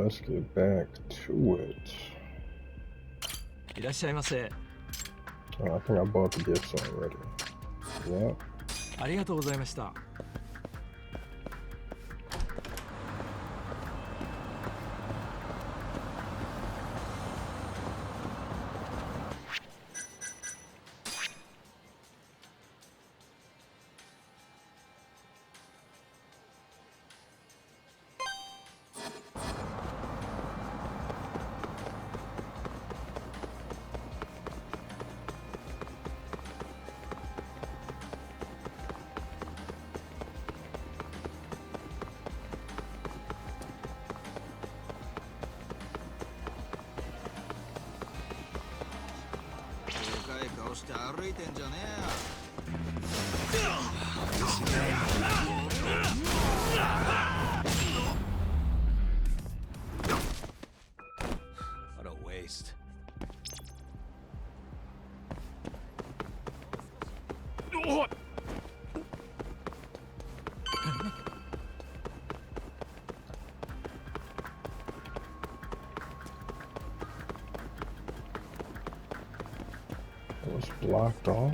let's get back to it. いらっしゃいませ。 I think I bought the gifts already. Yep. ありがとうございました。 What a waste. It was blocked off.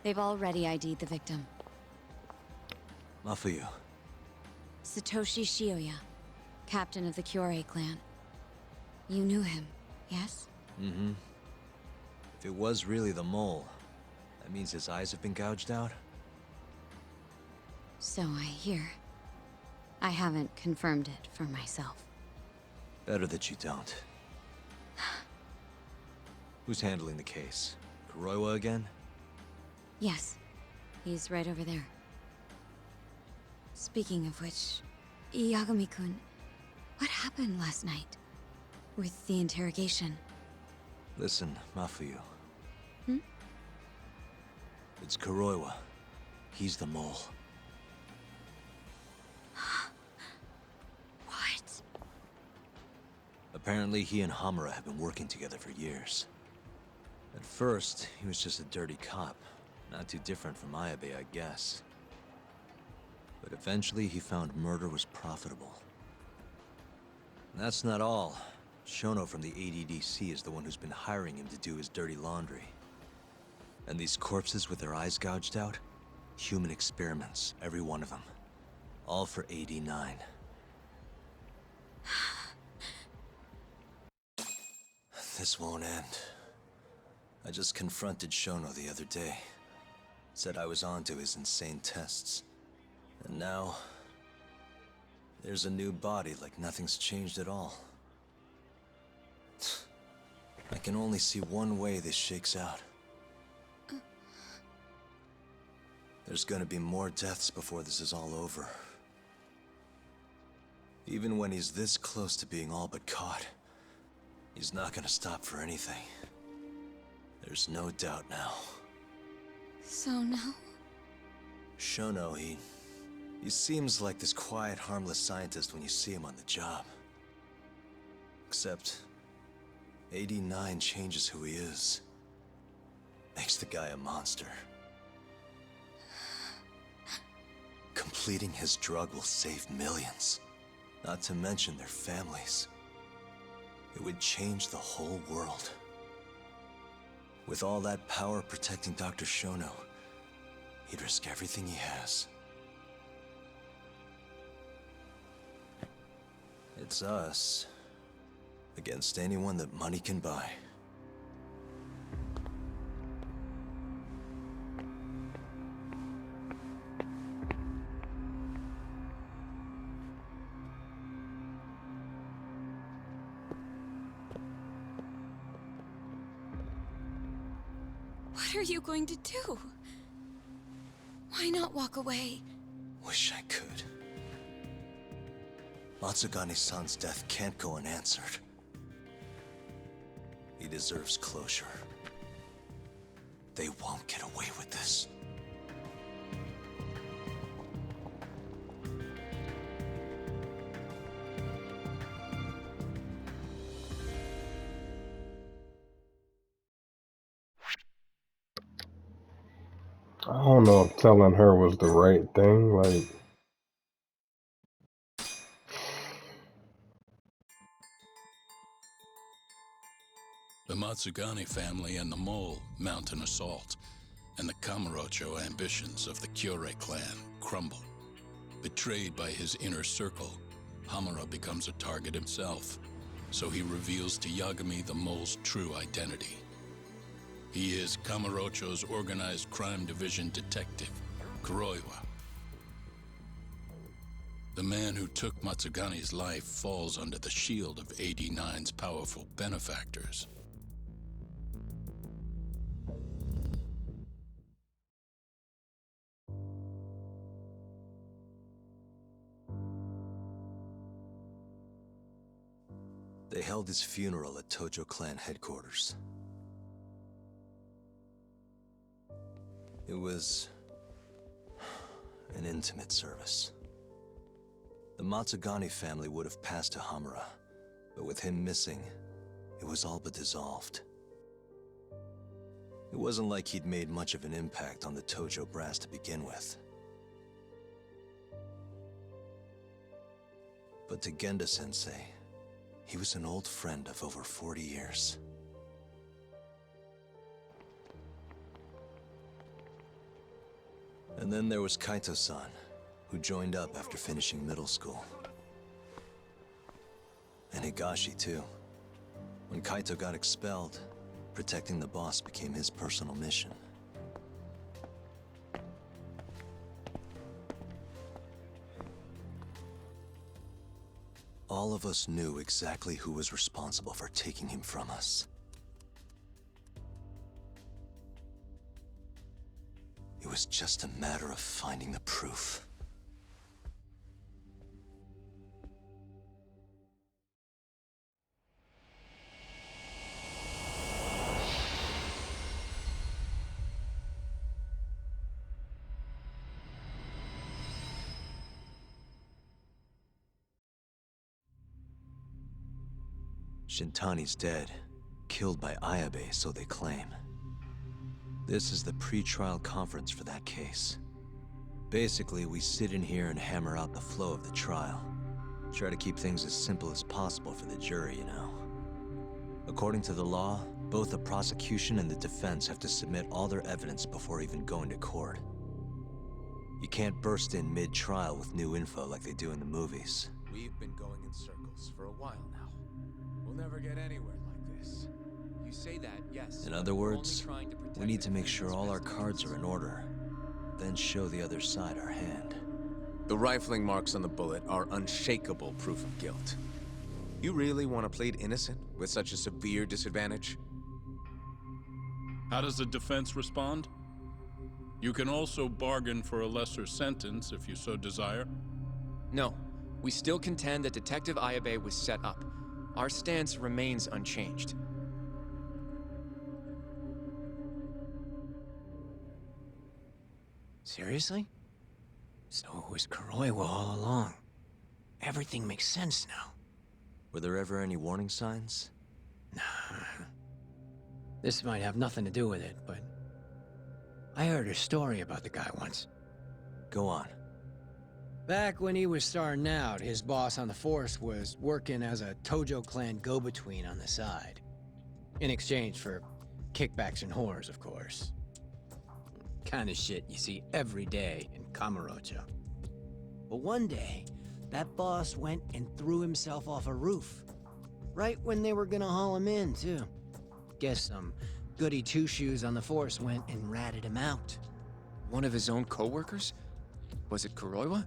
They've already ID'd the victim. Mafuyu. Satoshi Shioya, captain of the Kyorei clan. You knew him, yes? Mm-hmm. If it was really the mole, that means his eyes have been gouged out? So I hear. I haven't confirmed it for myself. Better that you don't. Who's handling the case? Kuroiwa again? Yes. He's right over there. Speaking of which, Yagami-kun, what happened last night? With the interrogation? Listen, Mafuyu. Hmm? It's Kuroiwa. He's the mole. What? Apparently he and Hamura have been working together for years. At first, he was just a dirty cop. Not too different from Ayabe, I guess. But eventually he found murder was profitable. And that's not all. Shono from the ADDC is the one who's been hiring him to do his dirty laundry. And these corpses with their eyes gouged out? Human experiments, every one of them. All for 89. This won't end. I just confronted Shono the other day. Said I was onto his insane tests. And now... there's a new body like nothing's changed at all. I can only see one way this shakes out. There's gonna be more deaths before this is all over. Even when he's this close to being all but caught, he's not gonna stop for anything. There's no doubt now. So now? Shono, he seems like this quiet, harmless scientist when you see him on the job. Except, 89 changes who he is. Makes the guy a monster. Completing his drug will save millions. Not to mention their families. It would change the whole world. With all that power protecting Dr. Shono, he'd risk everything he has. It's us against anyone that money can buy. What are you going to do? Why not walk away? Wish I could. Matsugane-san's death can't go unanswered. He deserves closure. They won't get away with this. don't know if telling her was the right thing. Like, The Matsugane family and the Mole mount an assault, and the Kamurocho ambitions of the Kyorei clan crumble. Betrayed by his inner circle, Hamura becomes a target himself, so he reveals to Yagami the Mole's true identity. He is Kamurocho's organized crime division detective, Kuroiwa. The man who took Matsugane's life falls under the shield of 89's powerful benefactors. They held his funeral at Tojo clan headquarters. It was an intimate service. The Matsugane family would have passed to Hamura, but with him missing, it was all but dissolved. It wasn't like he'd made much of an impact on the Tojo brass to begin with. But to Genda-sensei, he was an old friend of over 40 years. And then there was Kaito-san, who joined up after finishing middle school. And Higashi, too. When Kaito got expelled, protecting the boss became his personal mission. All of us knew exactly who was responsible for taking him from us. It was just a matter of finding the proof. Shintani's dead, killed by Ayabe, so they claim. This is the pre-trial conference for that case. Basically, we sit in here and hammer out the flow of the trial. Try to keep things as simple as possible for the jury, you know. According to the law, both the prosecution and the defense have to submit all their evidence before even going to court. You can't burst in mid-trial with new info like they do in the movies. We've been going in circles for a while now. We'll never get anywhere like this. You say that, yes. In other words, we need to make sure all our cards are in order, then show the other side our hand. The rifling marks on the bullet are unshakable proof of guilt. You really want to plead innocent with such a severe disadvantage? How does the defense respond? You can also bargain for a lesser sentence if you so desire. No, we still contend that Detective Ayabe was set up. Our stance remains unchanged. Seriously? So it was Kuroiwa all along. Everything makes sense now. Were there ever any warning signs? Nah. This might have nothing to do with it, but I heard a story about the guy once. Go on. Back when he was starting out, his boss on the force was working as a Tojo clan go-between on the side. In exchange for kickbacks and whores, of course. Kind of shit you see every day in Kamurocho. But one day, that boss went and threw himself off a roof. Right when they were gonna haul him in, too. Guess some goody two-shoes on the force went and ratted him out. One of his own co-workers? Was it Kuroiwa?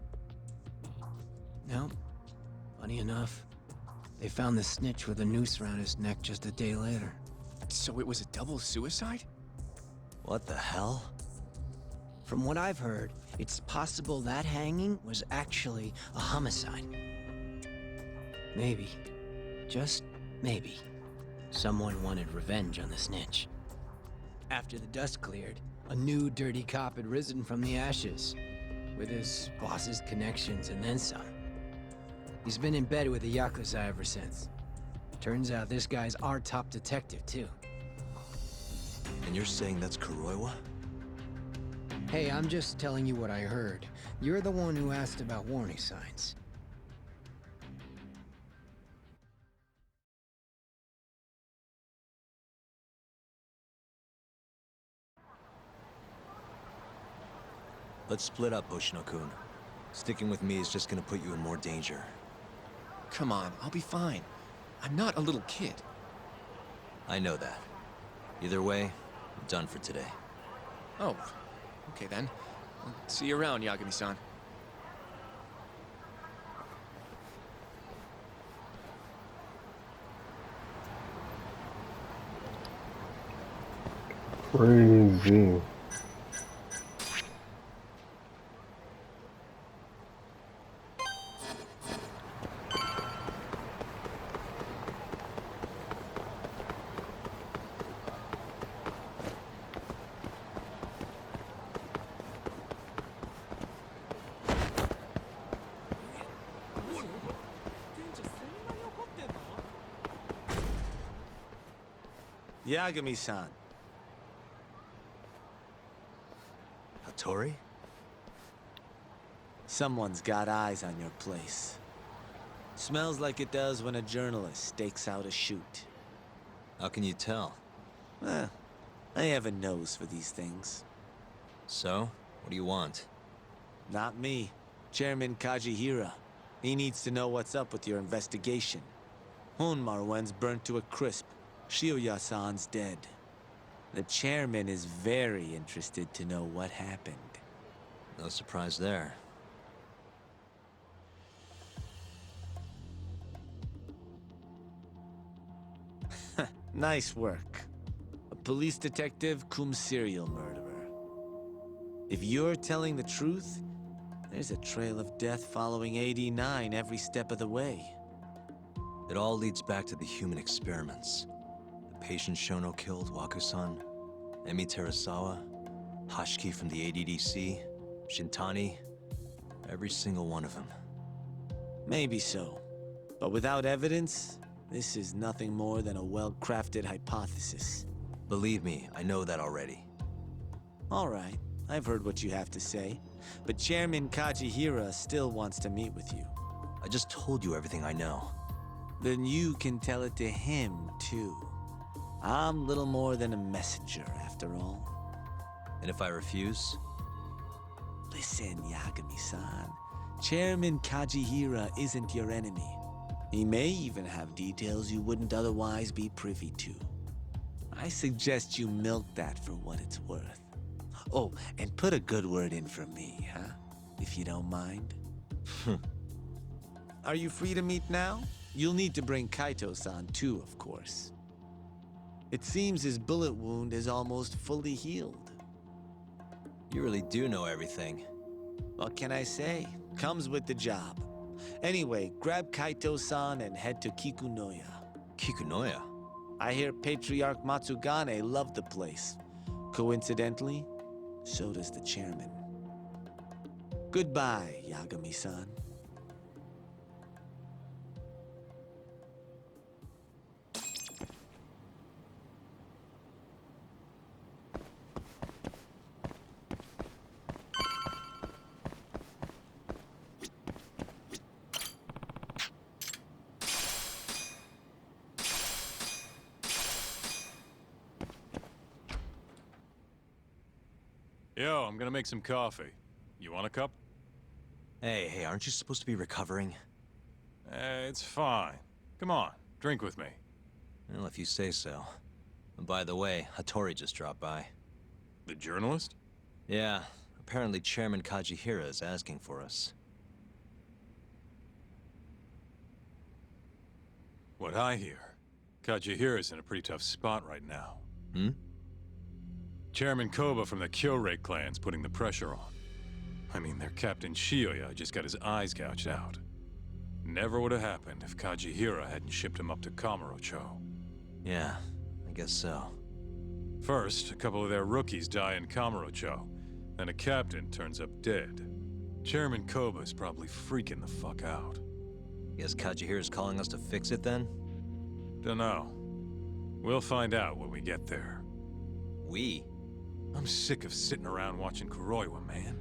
No. Funny enough, they found the snitch with a noose around his neck just a day later. So it was a double suicide? What the hell? From what I've heard, it's possible that hanging was actually a homicide. Maybe, just maybe, someone wanted revenge on the snitch. After the dust cleared, a new dirty cop had risen from the ashes, with his boss's connections and then some. He's been in bed with the Yakuza ever since. Turns out this guy's our top detective, too. And you're saying that's Kuroiwa? Hey, I'm just telling you what I heard. You're the one who asked about warning signs. Let's split up, Hoshino-kun. Sticking with me is just gonna put you in more danger. Come on, I'll be fine. I'm not a little kid. I know that. Either way, I'm done for today. Oh, okay then. I'll see you around, Yagami-san. Crazy. Yagami-san. Hattori? Someone's got eyes on your place. Smells like it does when a journalist stakes out a shoot. How can you tell? I have a nose for these things. So, what do you want? Not me. Chairman Kajihira. He needs to know what's up with your investigation. Honmarwen's burnt to a crisp. Shioya-san's dead. The chairman is very interested to know what happened. No surprise there. Nice work. A police detective cum serial murderer. If you're telling the truth, there's a trail of death following 89 every step of the way. It all leads back to the human experiments. The patient Shono killed, Waku-san, Emi Terasawa, Hashiki from the ADDC, Shintani, every single one of them. Maybe so. But without evidence, this is nothing more than a well-crafted hypothesis. Believe me, I know that already. All right, I've heard what you have to say. But Chairman Kajihira still wants to meet with you. I just told you everything I know. Then you can tell it to him, too. I'm little more than a messenger, after all. And if I refuse? Listen, Yagami-san. Chairman Kajihira isn't your enemy. He may even have details you wouldn't otherwise be privy to. I suggest you milk that for what it's worth. Oh, and put a good word in for me, huh? If you don't mind. Are you free to meet now? You'll need to bring Kaito-san too, of course. It seems his bullet wound is almost fully healed. You really do know everything. What can I say? Comes with the job. Anyway, grab Kaito-san and head to Kikunoya. Kikunoya? I hear Patriarch Matsugane loved the place. Coincidentally, so does the chairman. Goodbye, Yagami-san. Yo, I'm gonna make some coffee. You want a cup? Hey, aren't you supposed to be recovering? It's fine. Come on, drink with me. Well, if you say so. And by the way, Hattori just dropped by. The journalist? Yeah, apparently Chairman Kajihira is asking for us. What I hear, Kajihira's in a pretty tough spot right now. Chairman Koba from the Kyorei clan's putting the pressure on. I mean, their Captain Shioya just got his eyes gouged out. Never would have happened if Kajihira hadn't shipped him up to Kamurocho. Yeah, I guess so. First, a couple of their rookies die in Kamurocho, then a captain turns up dead. Chairman Koba's probably freaking the fuck out. Guess Kajihira's calling us to fix it then? Dunno. We'll find out when we get there. We? I'm sick of sitting around watching Kuroiwa, man.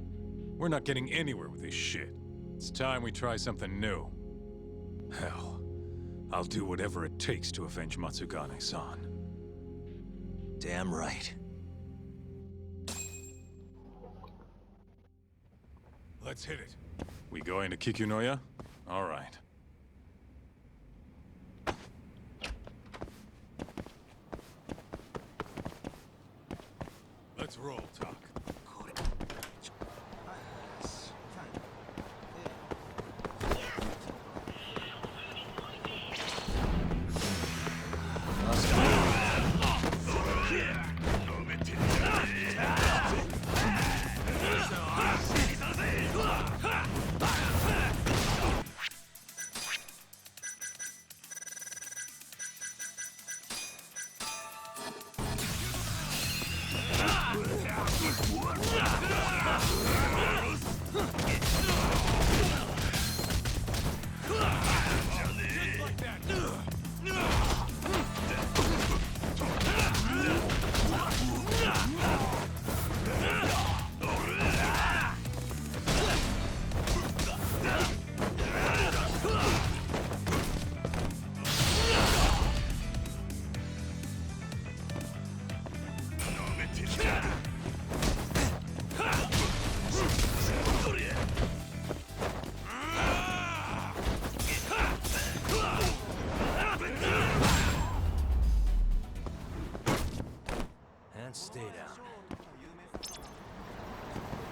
We're not getting anywhere with this shit. It's time we try something new. Hell, I'll do whatever it takes to avenge Matsugane-san. Damn right. Let's hit it. We going to Kikunoya? All right. Let's roll, Talk. And stay down.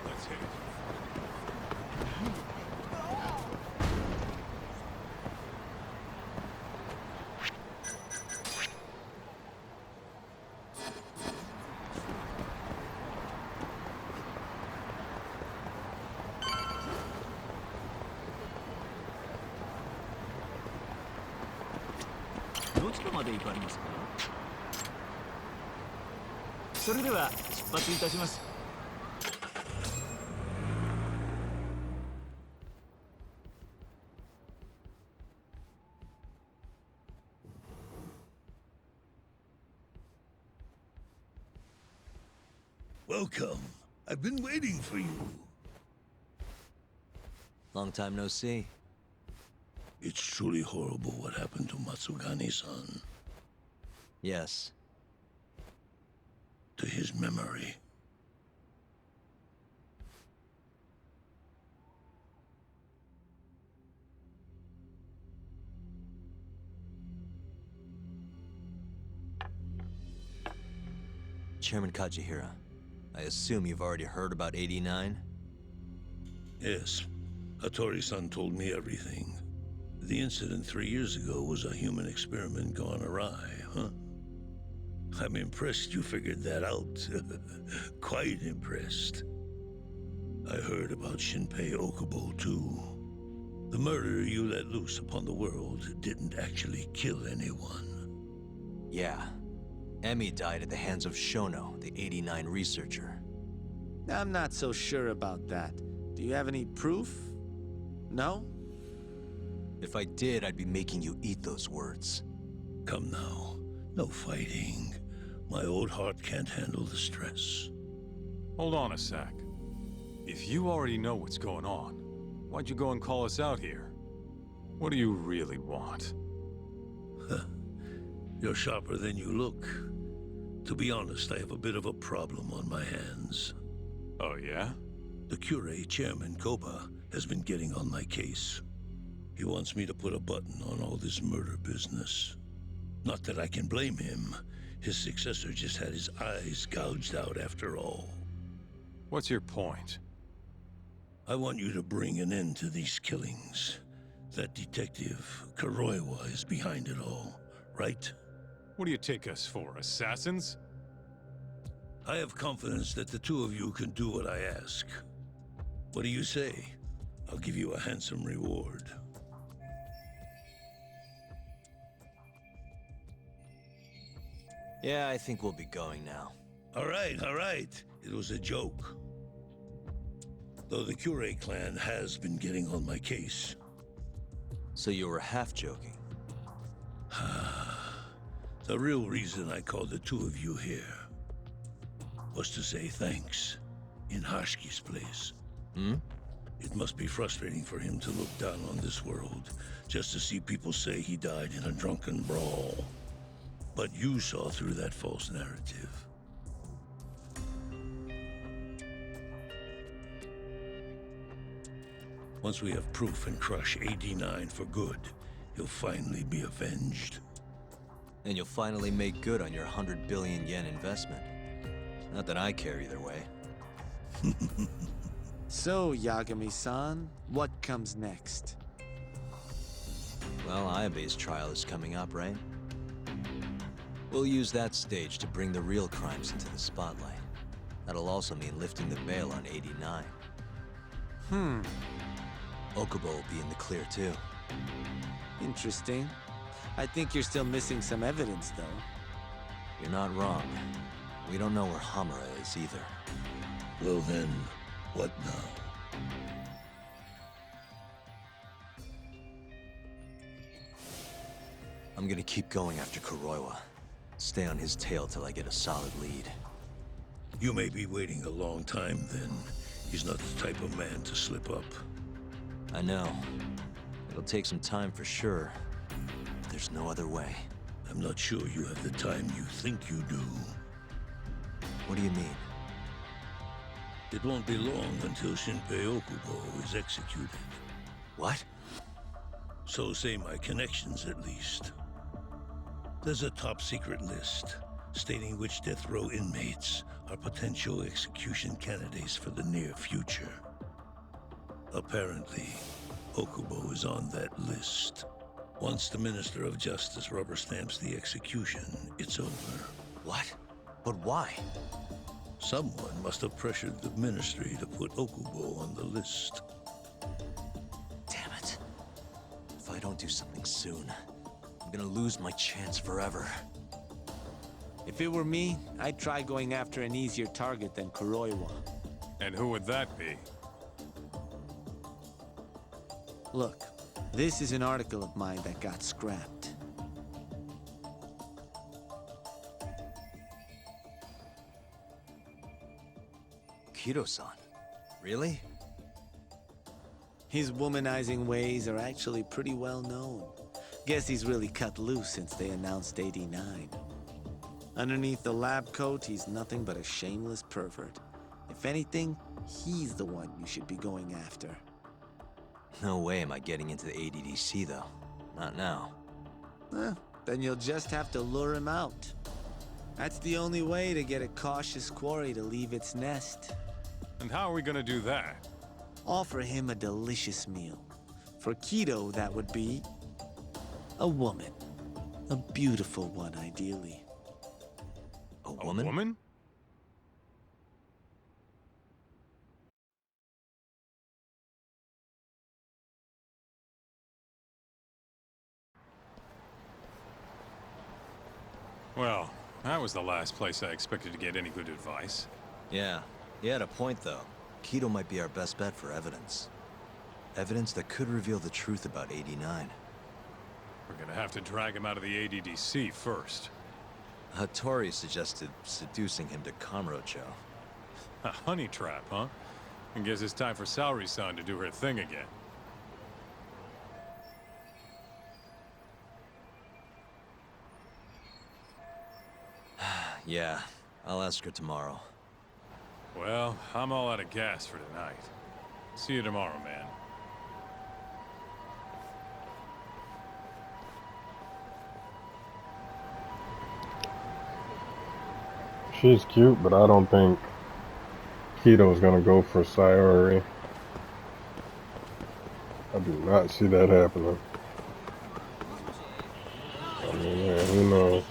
Let's hit it. Welcome. I've been waiting for you. Long time no see. It's truly horrible what happened to Matsugane-san. Yes. To his memory. Chairman Kajihira, I assume you've already heard about 89? Yes. Hattori-san told me everything. The incident 3 years ago was a human experiment gone awry, huh? I'm impressed you figured that out. Quite impressed. I heard about Shinpei Okubo, too. The murder you let loose upon the world didn't actually kill anyone. Yeah. Emmy died at the hands of Shono, the 89 researcher. I'm not so sure about that. Do you have any proof? No? If I did, I'd be making you eat those words. Come now. No fighting. My old heart can't handle the stress. Hold on a sec. If you already know what's going on, why'd you go and call us out here? What do you really want? You're sharper than you look. To be honest, I have a bit of a problem on my hands. Oh, yeah? The Cure, Chairman Koba, has been getting on my case. He wants me to put a button on all this murder business. Not that I can blame him. His successor just had his eyes gouged out after all. What's your point? I want you to bring an end to these killings. That detective, Kuroiwa, is behind it all, right? What do you take us for, assassins? I have confidence that the two of you can do what I ask. What do you say? I'll give you a handsome reward. Yeah, I think we'll be going now. All right, all right. It was a joke. Though the Cure clan has been getting on my case. So you were half joking? The real reason I called the two of you here. was to say thanks in Hashki's place. Hmm? It must be frustrating for him to look down on this world, just to see people say he died in a drunken brawl. But you saw through that false narrative. Once we have proof and crush AD9 for good, he'll finally be avenged. And you'll finally make good on your 100 billion yen investment. Not that I care either way. So, Yagami-san, what comes next? Well, Ayabe's trial is coming up, right? We'll use that stage to bring the real crimes into the spotlight. That'll also mean lifting the veil on 89. Okubo will be in the clear too. Interesting. I think you're still missing some evidence, though. You're not wrong. We don't know where Hamura is either. Well then, what now? I'm gonna keep going after Kuroiwa. Stay on his tail till I get a solid lead. You may be waiting a long time then. He's not the type of man to slip up. I know. It'll take some time for sure. But there's no other way. I'm not sure you have the time you think you do. What do you mean? It won't be long until Shinpei Okubo is executed. What? So say my connections, at least. There's a top-secret list stating which death row inmates are potential execution candidates for the near future. Apparently, Okubo is on that list. Once the Minister of Justice rubber stamps the execution, it's over. What? But why? Someone must have pressured the Ministry to put Okubo on the list. Damn it. If I don't do something soon, I'm gonna lose my chance forever. If it were me, I'd try going after an easier target than Kuroiwa. And who would that be? Look, this is an article of mine that got scrapped. Kido-san? Really? His womanizing ways are actually pretty well known. Guess he's really cut loose since they announced 89. Underneath the lab coat, he's nothing but a shameless pervert. If anything, he's the one you should be going after. No way am I getting into the ADDC, though. Not now. Then you'll just have to lure him out. That's the only way to get a cautious quarry to leave its nest. And how are we gonna do that? Offer him a delicious meal. For Kido, that would be a woman. A beautiful one, ideally. A woman? A woman? Well, that was the last place I expected to get any good advice. Yeah, he had a point, though. Kido might be our best bet for evidence. Evidence that could reveal the truth about 89. We're gonna have to drag him out of the ADDC first. Hattori suggested seducing him to Kamurocho. A honey trap, huh? I guess it's time for Saori-san to do her thing again. Yeah, I'll ask her tomorrow. Well, I'm all out of gas for tonight. See you tomorrow, man. She's cute, but I don't think Kido's gonna go for Sayori. I do not see that happening. I mean, yeah, who knows?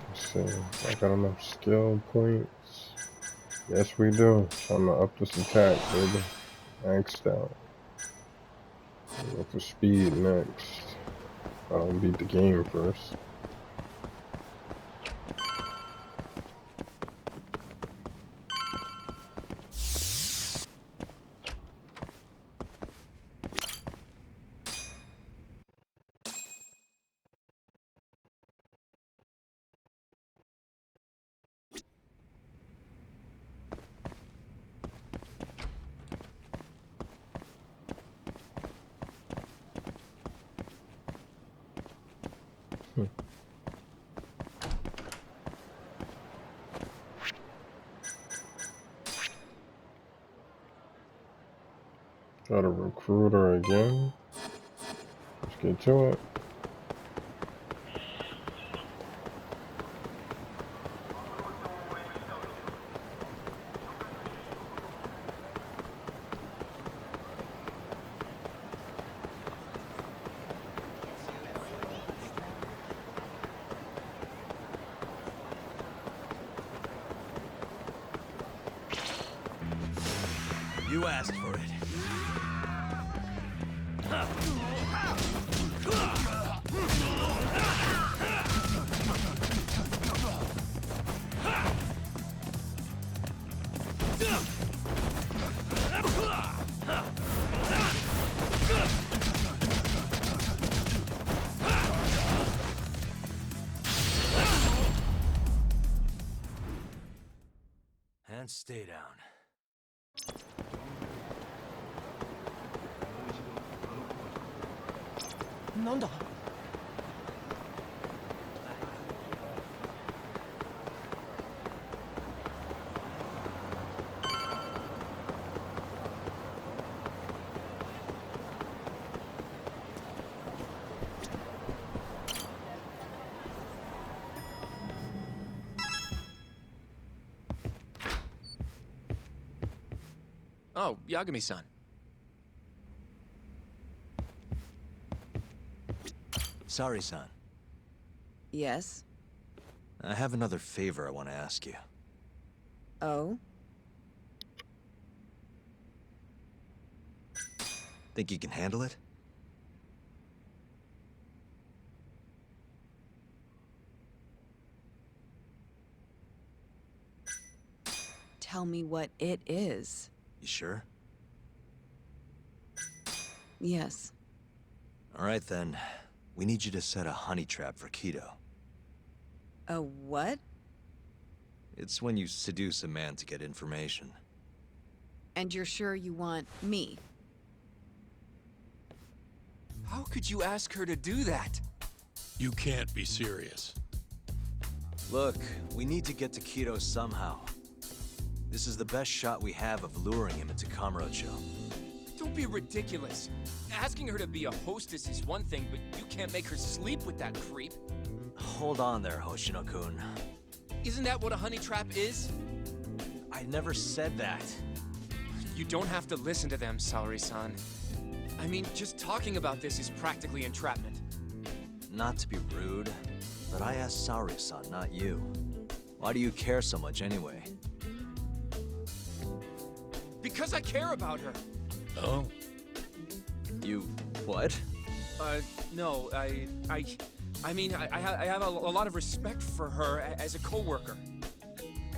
Let's see. I got enough skill points. Yes, we do. I'm gonna up this attack, baby. Maxed out. Look for speed next. I don't beat the game first. Got a recruiter again. Let's get to it. You asked for it. And stay down. Oh, Yagami-san. Sorry, son. Yes? I have another favor I want to ask you. Oh? Think you can handle it? Tell me what it is. You sure? Yes. All right, then. We need you to set a honey trap for Kido. A what? It's when you seduce a man to get information. And you're sure you want me? How could you ask her to do that? You can't be serious. Look, we need to get to Kido somehow. This is the best shot we have of luring him into Kamurocho. Don't be ridiculous. Asking her to be a hostess is one thing, but you can't make her sleep with that creep. Hold on there, Hoshino-kun. Isn't that what a honey trap is? I never said that. You don't have to listen to them, Saori-san. I mean, just talking about this is practically entrapment. Not to be rude, but I asked Saori-san, not you. Why do you care so much anyway? Because I care about her. Oh? You... what? No, I mean, I have a lot of respect for her as a co-worker.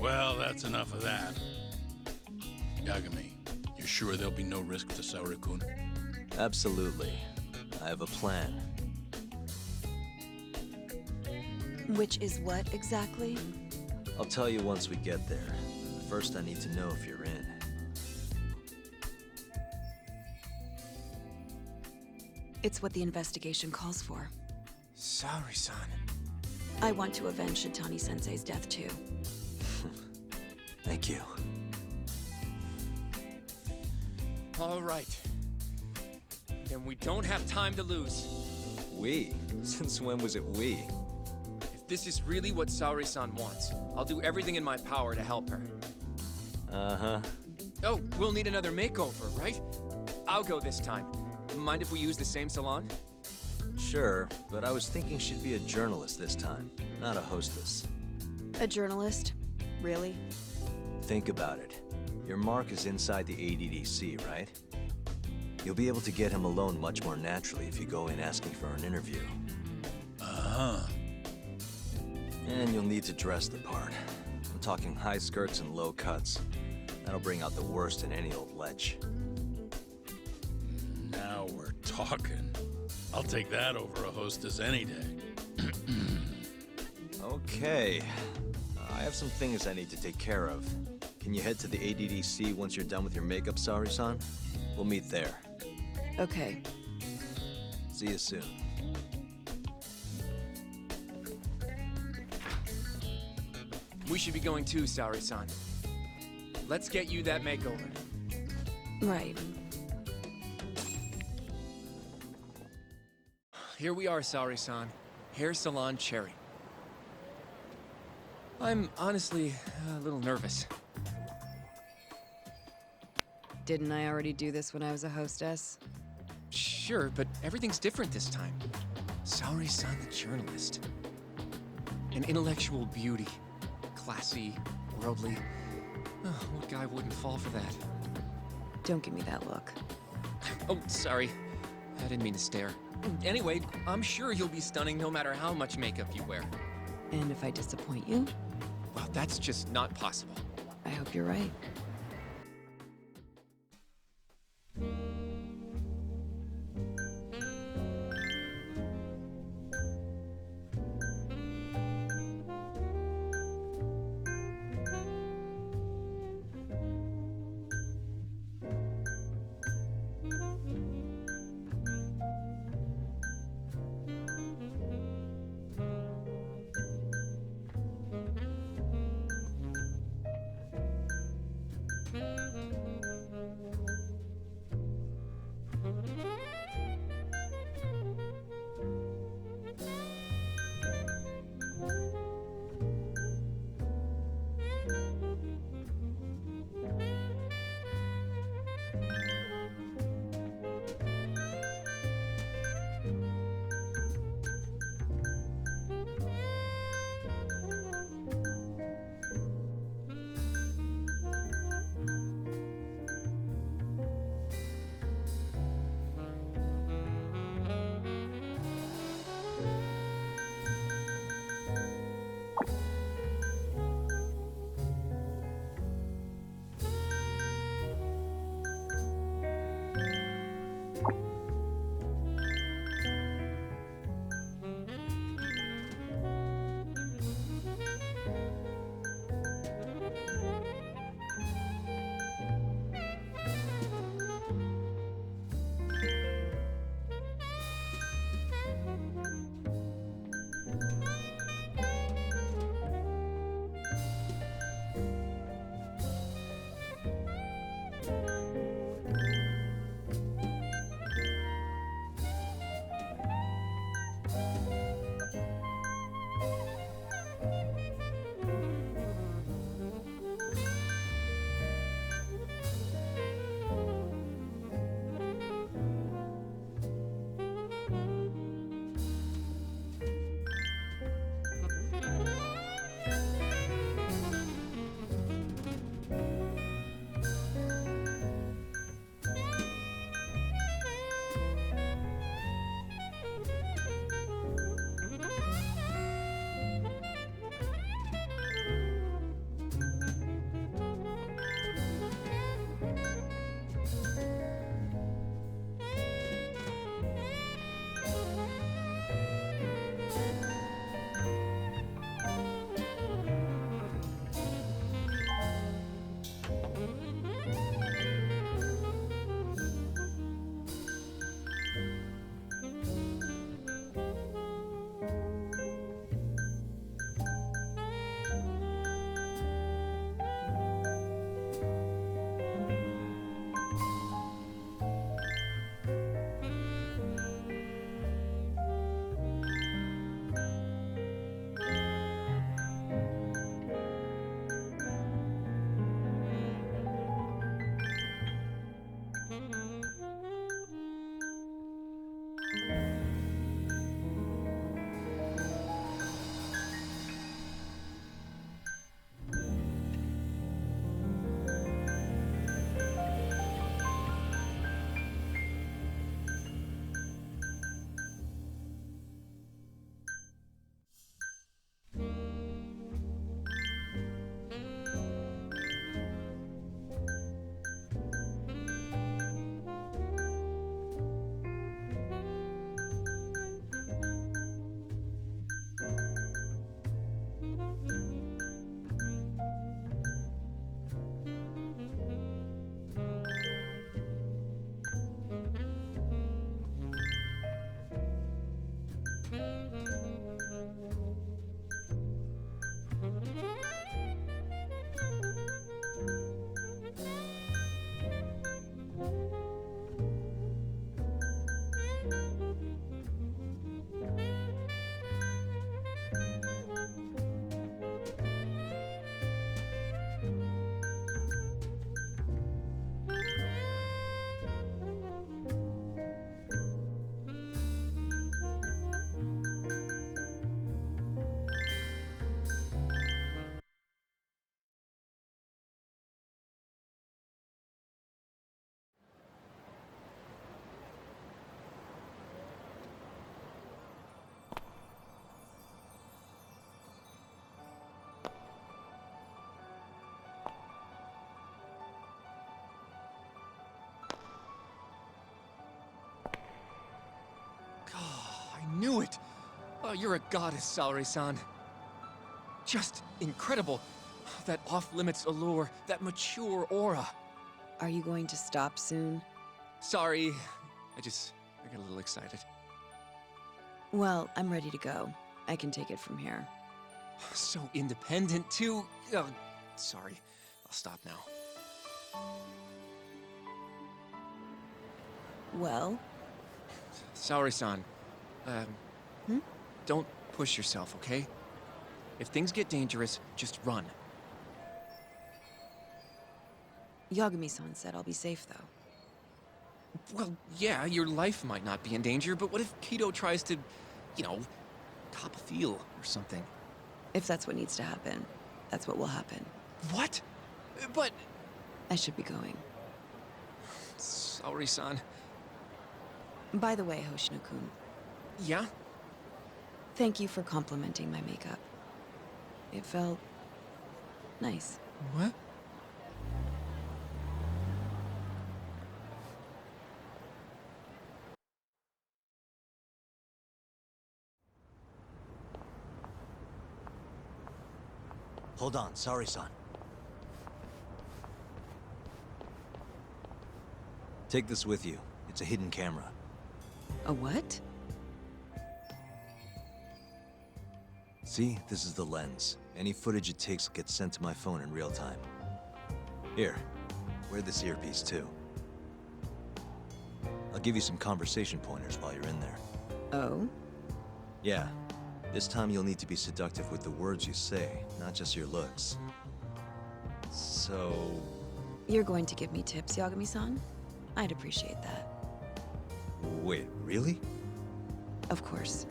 Well, that's enough of that. Yagami, you sure there'll be no risk to Saori-kun? Absolutely. I have a plan. Which is what exactly? I'll tell you once we get there. First, I need to know if you're in. It's what the investigation calls for. Saori-san. I want to avenge Shitani-sensei's death too. Thank you. All right. Then we don't have time to lose. We? Since when was it we? If this is really what Saori-san wants, I'll do everything in my power to help her. Uh-huh. Oh, we'll need another makeover, right? I'll go this time. Mind if we use the same salon? Sure, but I was thinking she'd be a journalist this time, not a hostess. A journalist? Really? Think about it. Your mark is inside the ADDC, right? You'll be able to get him alone much more naturally if you go in asking for an interview. Uh-huh. And you'll need to dress the part. I'm talking high skirts and low cuts. That'll bring out the worst in any old lech. Now we're talking. I'll take that over a hostess any day. Okay. I have some things I need to take care of. Can you head to the ADDC once you're done with your makeup, Saori-san? We'll meet there. Okay. See you soon. We should be going too, Saori-san. Let's get you that makeover. Right. here we are, Saori-san. Hair Salon Cherry. I'm honestly a little nervous. Didn't I already do this when I was a hostess? Sure, but everything's different this time. Saori-san the journalist. An intellectual beauty. Classy, worldly. Oh, what guy wouldn't fall for that? Don't give me that look. Oh, sorry. I didn't mean to stare. Anyway, I'm sure you'll be stunning no matter how much makeup you wear. And if I disappoint you? Well, that's just not possible. I hope you're right. Oh, you're a goddess, Saori-san. Just incredible. That off-limits allure, that mature aura. Are you going to stop soon? Sorry, I got a little excited. Well, I'm ready to go. I can take it from here. So independent, too. Oh, sorry, I'll stop now. Well? Saori-san, don't push yourself, okay? If things get dangerous, just run. Yagami-san said I'll be safe, though. Well, yeah, your life might not be in danger, but what if Kido tries to, you know, top a field or something? If that's what needs to happen, that's what will happen. What? But... I should be going. Saori-san. By the way, Hoshino-kun. Yeah? Thank you for complimenting my makeup. It felt... nice. What? Hold on, sorry, son. Take this with you. It's a hidden camera. A what? See, this is the lens. Any footage it takes gets sent to my phone in real time. Here, wear this earpiece too. I'll give you some conversation pointers while you're in there. Oh? Yeah. This time you'll need to be seductive with the words you say, not just your looks. So... You're going to give me tips, Yagami-san? I'd appreciate that. Wait, really? Of course.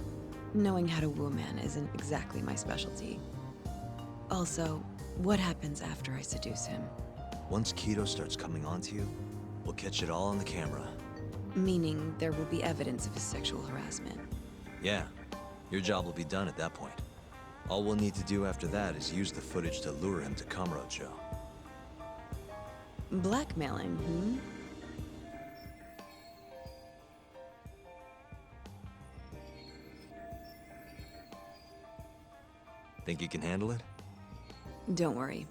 Knowing how to woo a man isn't exactly my specialty. Also, what happens after I seduce him? Once Kido starts coming onto you, we'll catch it all on the camera. Meaning there will be evidence of his sexual harassment. Yeah. Your job will be done at that point. All we'll need to do after that is use the footage to lure him to Kamurocho. Blackmailing, hmm? Think you can handle it? Don't worry.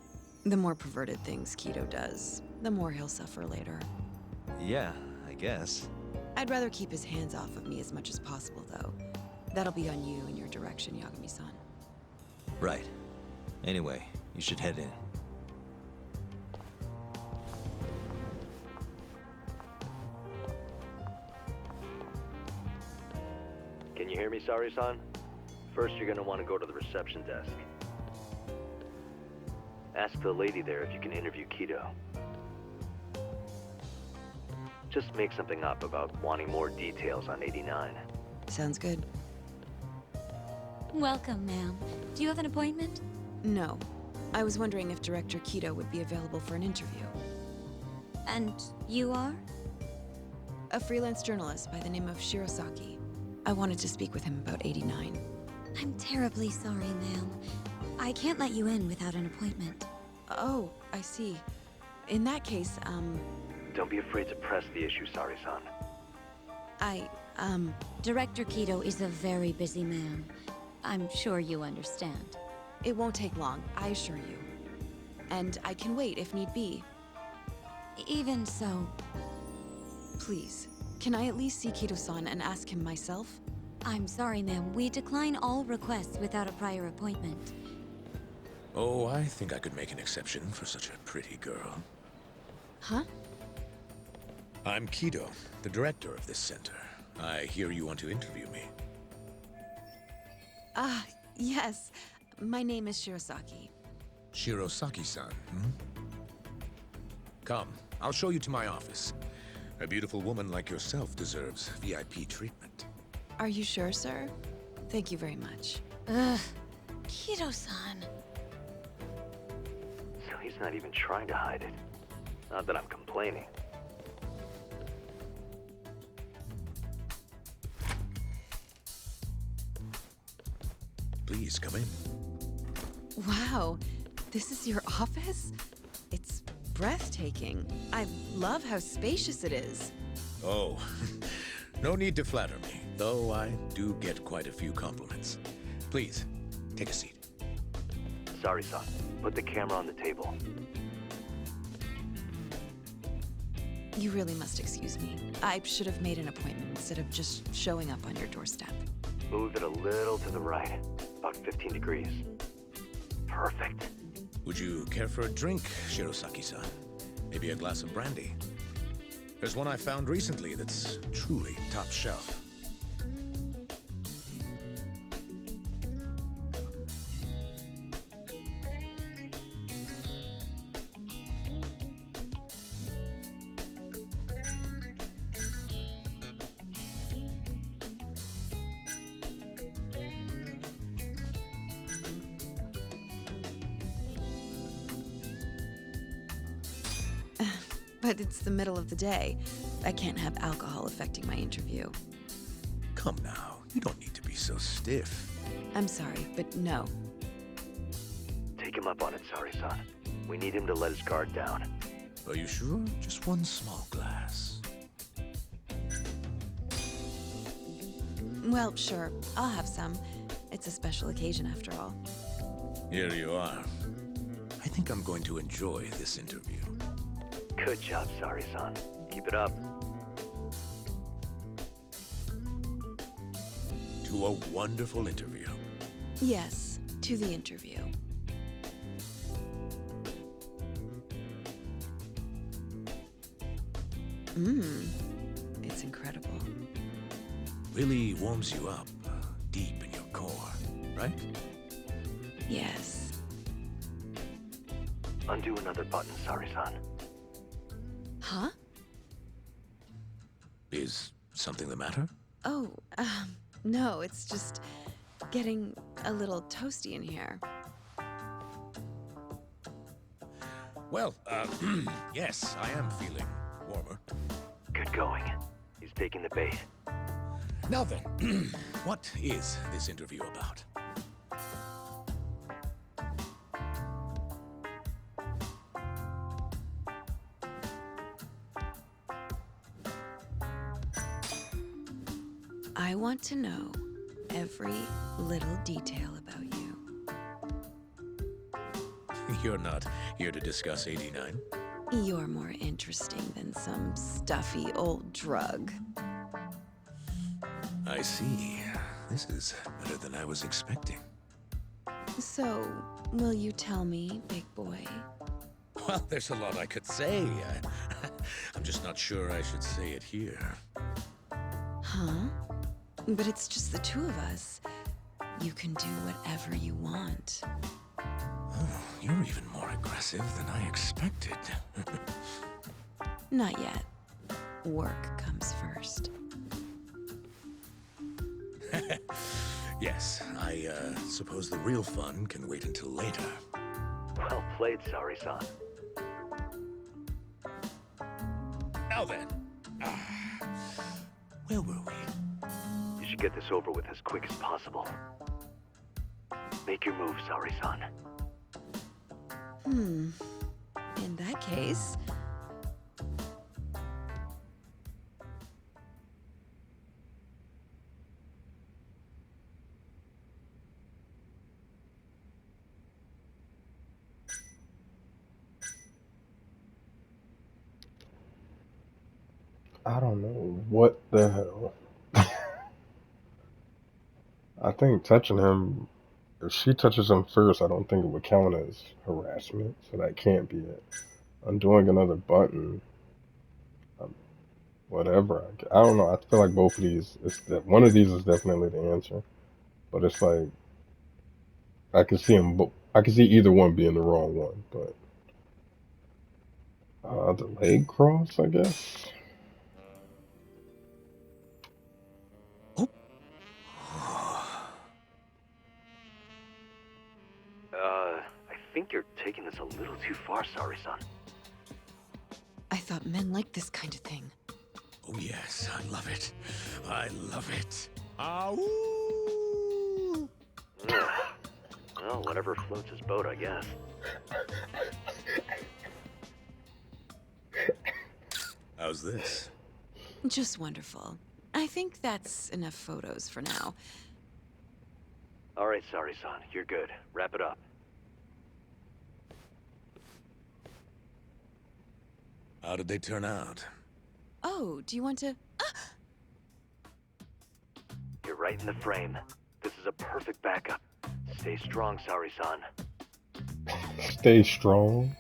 The more perverted things Kido does, the more he'll suffer later. Yeah, I guess. I'd rather keep his hands off of me as much as possible, though. That'll be on you and your direction, Yagami-san. Right. Anyway, you should head in. Can you hear me, Saori-san? First, you're gonna want to go to the reception desk. Ask the lady there if you can interview Kido. Just make something up about wanting more details on 89. Sounds good. Welcome, ma'am. Do you have an appointment? No. I was wondering if Director Kido would be available for an interview. And you are? A freelance journalist by the name of Shirosaki. I wanted to speak with him about 89. I'm terribly sorry, ma'am. I can't let you in without an appointment. Oh, I see. In that case, Don't be afraid to press the issue, Saori-san. Director Kido is a very busy man. I'm sure you understand. It won't take long, I assure you. And I can wait if need be. Even so... Please, can I at least see Kido-san and ask him myself? I'm sorry, ma'am. We decline all requests without a prior appointment. Oh, I think I could make an exception for such a pretty girl. Huh? I'm Kido, the director of this center. I hear you want to interview me. Yes. My name is Shirosaki. Shirosaki-san, Come, I'll show you to my office. A beautiful woman like yourself deserves VIP treatment. Are you sure, sir? Thank you very much. Ugh. Kido-san. So he's not even trying to hide it. Not that I'm complaining. Please, come in. Wow. This is your office? It's breathtaking. I love how spacious it is. Oh, No need to flatter me, though I do get quite a few compliments. Please, take a seat. Sorry-san. Put the camera on the table. You really must excuse me. I should have made an appointment instead of just showing up on your doorstep. Move it a little to the right. About 15 degrees. Perfect. Would you care for a drink, Shirosaki-san? Maybe a glass of brandy? There's one I found recently that's truly top shelf. But it's the middle of the day. I can't have alcohol affecting my interview. Come now, you don't need to be so stiff. I'm sorry, but no. Take him up on it, Sorry-san. We need him to let his guard down. Are you sure? Just one small glass. Well, sure. I'll have some. It's a special occasion after all. Here you are. I think I'm going to enjoy this interview. Good job, Sorry-san. Keep it up. To a wonderful interview. Yes, to the interview. It's incredible. Really warms you up, deep in your core, right? Yes. Undo another button, Sorry-san. Huh? Is something the matter? Oh, no, it's just getting a little toasty in here. Well, yes, I am feeling warmer. Good going. He's taking the bait. Now then, what is this interview about? I want to know every little detail about you. You're not here to discuss 89? You're more interesting than some stuffy old drug. I see. This is better than I was expecting. So, will you tell me, big boy? Well, there's a lot I could say. I'm just not sure I should say it here. Huh? But it's just the two of us. You can do whatever you want. Oh, you're even more aggressive than I expected. Not yet. Work comes first. Yes, I suppose the real fun can wait until later. Well played, Sorry-san. Now then, where were we? You should get this over with as quick as possible. Make your move, Sorry-san. In that case... I don't know what the hell. I think touching him, if she touches him first, I don't think it would count as harassment, so that can't be it. Undoing another button, whatever. I don't know. I feel like both of these, one of these is definitely the answer, but it's like I can see I can see either one being the wrong one, but the leg cross, I guess. I think you're taking this a little too far, Sorry-san. I thought men liked this kind of thing. Oh yes, I love it. I love it. Ow! Well, whatever floats his boat, I guess. How's this? Just wonderful. I think that's enough photos for now. Alright, Sari-san, you're good. Wrap it up. How did they turn out? Oh, do you want to... You're right in the frame. This is a perfect backup. Stay strong, Sari-san. Stay strong.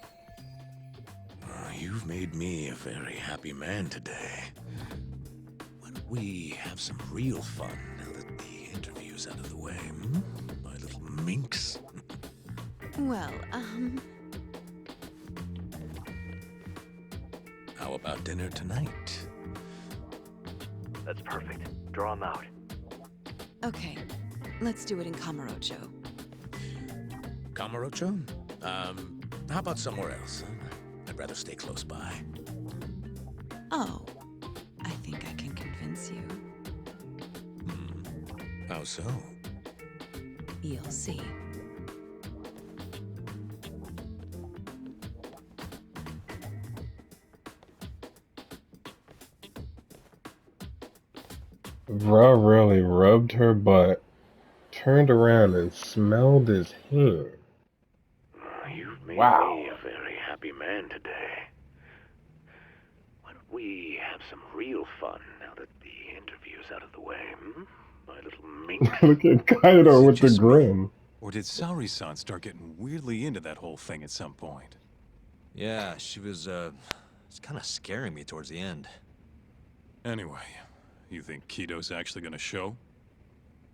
You've made me a very happy man today. Why don't we have some real fun now that the interview's out of the way, my little minx? Well, How about dinner tonight? That's perfect. Draw him out. Okay. Let's do it in Kamurocho. Kamurocho? How about somewhere else? I'd rather stay close by. Oh, I think I can convince you. How so? You'll see. Ra really rubbed her butt, turned around and smelled his hand. You've made Wow. me a very happy man today. Why don't we have some real fun now that the interview's out of the way, my little minx? Look at Kaido Is it with the just me? grin. Or did Sari-san start getting weirdly into that whole thing at some point? Yeah, she was, it's kind of scaring me towards the end. Anyway, you think Kido's actually gonna show?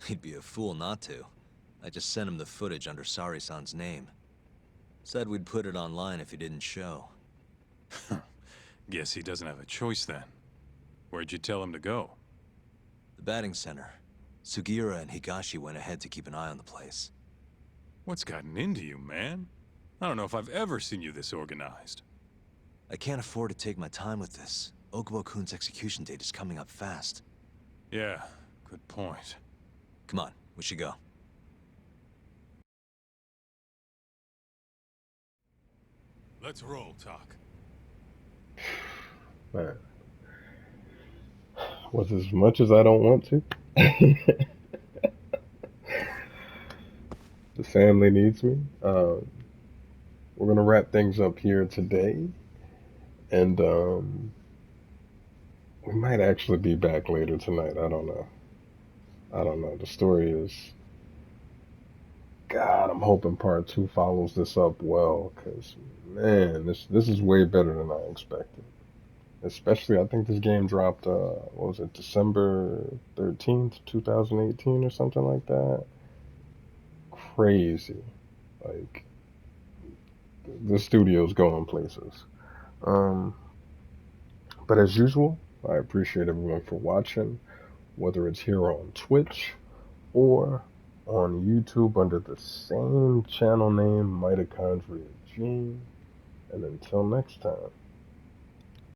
He'd be a fool not to. I just sent him the footage under Sari-san's name. Said we'd put it online if he didn't show. Guess he doesn't have a choice then. Where'd you tell him to go? The batting center. Sugiura and Higashi went ahead to keep an eye on the place. What's gotten into you, man? I don't know if I've ever seen you this organized. I can't afford to take my time with this. Okubo-kun's execution date is coming up fast. Yeah, good point. Come on, we should go. Let's roll, Talk. Man. Was as much as I don't want to. The family needs me. We're gonna wrap things up here today, and we might actually be back later tonight. I don't know. The story is, God, I'm hoping part 2 follows this up well, because man, this is way better than I expected. Especially, I think this game dropped, what was it, December 13th, 2018 or something like that. Crazy. Like, the studio's going places. But as usual, I appreciate everyone for watching, whether it's here on Twitch or on YouTube under the same channel name, Mitochondria Gene. And until next time.